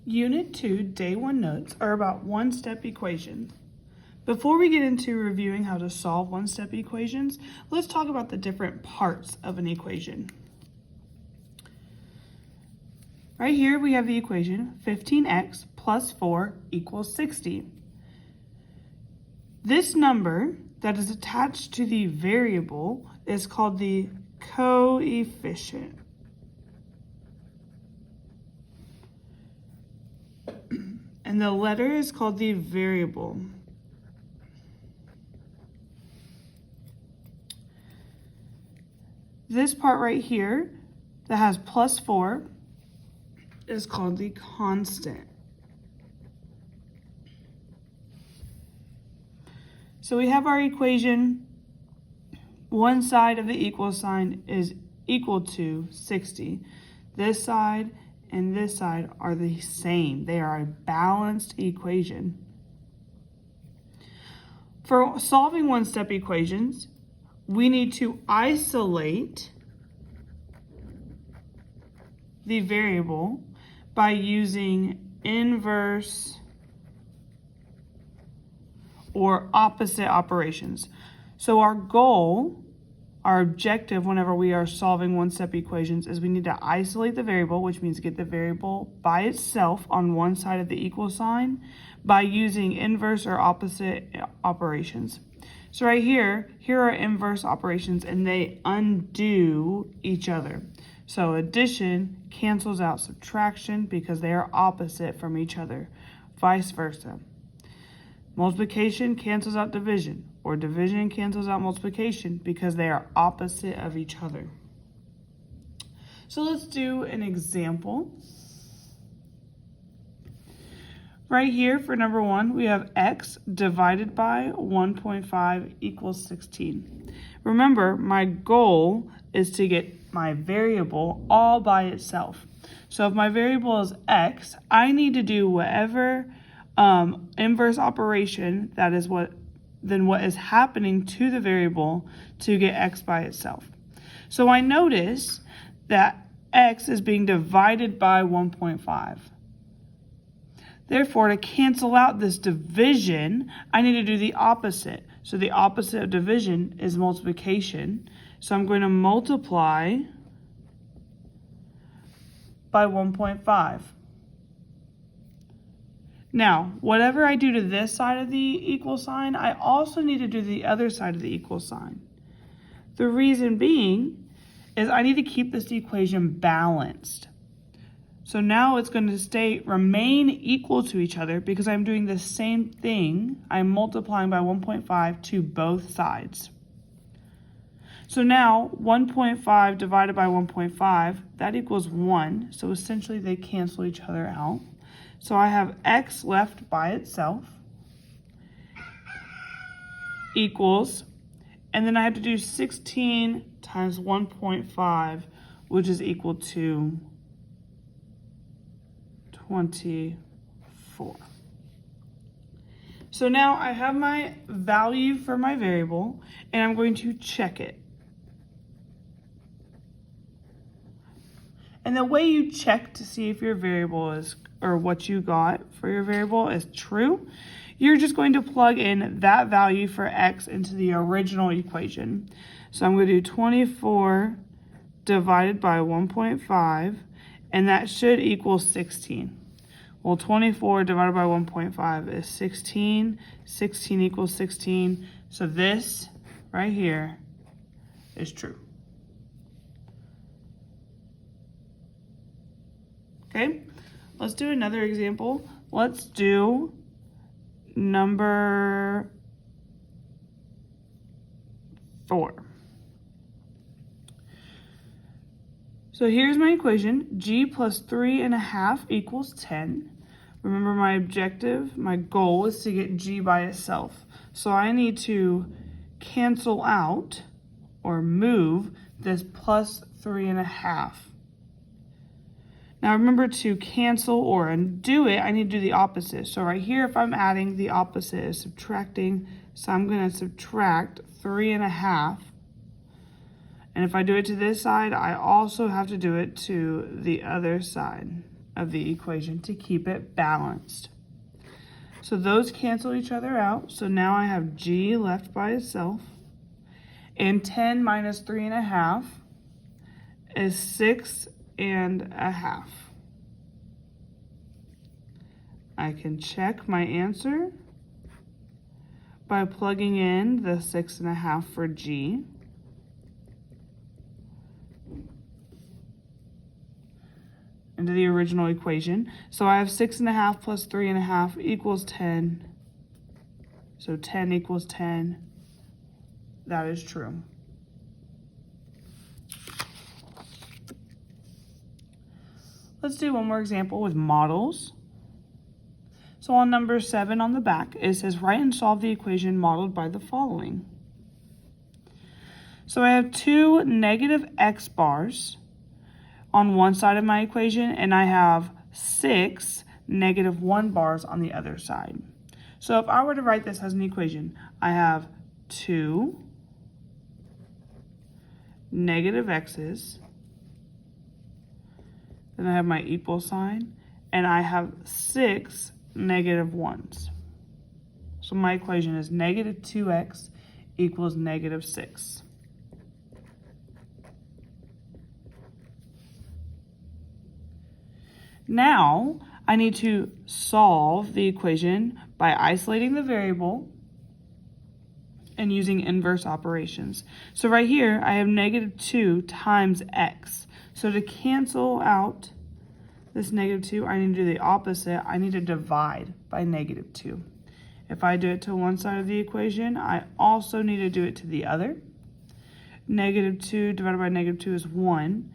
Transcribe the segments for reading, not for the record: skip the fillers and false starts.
Unit 2, Day 1 notes are about one-step equations. Before we get into reviewing how to solve one-step equations, let's talk about the different parts of an equation. Right here we have the equation 15x plus 4 equals 60. This number that is attached to the variable is called the coefficient. And the letter is called the variable. This part right here that has plus 4 is called the constant. So we have our equation. One side of the equal sign is equal to 60. This side and this side are the same. They are a balanced equation. For solving one-step equations, we need to isolate the variable by using inverse or opposite operations. So our goal, our objective whenever we are solving one-step equations is we need to isolate the variable, which means get the variable by itself on one side of the equal sign by using inverse or opposite operations. So right here are inverse operations and they undo each other. So addition cancels out subtraction because they are opposite from each other, vice versa. Multiplication cancels out division, or division cancels out multiplication because they are opposite of each other. So let's do an example. Right here for number 1, we have x divided by 1.5 equals 16. Remember, my goal is to get my variable all by itself. So if my variable is x, I need to do whatever inverse operation that is what is happening to the variable to get x by itself. So I notice that x is being divided by 1.5. Therefore, to cancel out this division, I need to do the opposite. So the opposite of division is multiplication. So I'm going to multiply by 1.5. Now, whatever I do to this side of the equal sign, I also need to do the other side of the equal sign. The reason being is I need to keep this equation balanced. So now it's going to remain equal to each other because I'm doing the same thing. I'm multiplying by 1.5 to both sides. So now 1.5 divided by 1.5, that equals 1. So essentially they cancel each other out. So I have x left by itself equals, and then I have to do 16 times 1.5, which is equal to 24. So now I have my value for my variable, and I'm going to check it. And the way you check to see if your variable is, or what you got for your variable is true, you're just going to plug in that value for x into the original equation. So I'm going to do 24 divided by 1.5, and that should equal 16. Well, 24 divided by 1.5 is 16. 16 equals 16. So this right here is true. Okay, let's do another example. Let's do number 4. So here's my equation, g plus 3.5 equals 10. Remember my objective, my goal is to get g by itself. So I need to cancel out or move this plus 3.5. Now remember, to cancel or undo it, I need to do the opposite. So right here, if I'm adding, the opposite is subtracting. So I'm going to subtract 3.5. And if I do it to this side, I also have to do it to the other side. of the equation to keep it balanced. So those cancel each other out. So now I have g left by itself. And 10 minus 3.5 is 6.5. I can check my answer by plugging in the 6.5 for g. Into the original equation. So I have 6.5 plus 3.5 equals 10. So 10 equals 10. That is true. Let's do one more example with models. So on number 7 on the back, it says write and solve the equation modeled by the following. So I have 2 negative x bars on one side of my equation, and I have 6 negative 1 bars on the other side. So if I were to write this as an equation, I have 2 negative x's, then I have my equal sign, and I have 6 negative 1's. So my equation is negative 2x equals negative 6. Now, I need to solve the equation by isolating the variable and using inverse operations. So right here, I have negative 2 times x. So to cancel out this negative 2, I need to do the opposite. I need to divide by negative 2. If I do it to one side of the equation, I also need to do it to the other. Negative 2 divided by negative 2 is 1.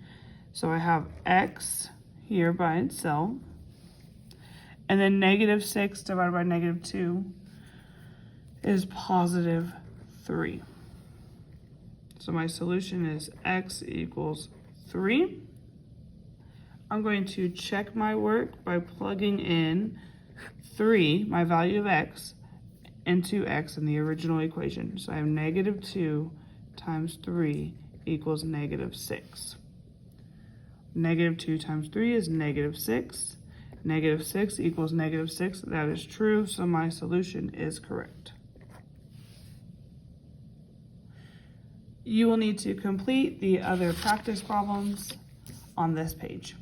So I have x here by itself. And then negative 6 divided by negative 2 is positive 3. So my solution is x equals 3. I'm going to check my work by plugging in 3, my value of x, into x in the original equation. So I have negative 2 times 3 equals negative 6. Negative 2 times 3 is negative 6. Negative 6 equals negative 6. That is true, so my solution is correct. You will need to complete the other practice problems on this page.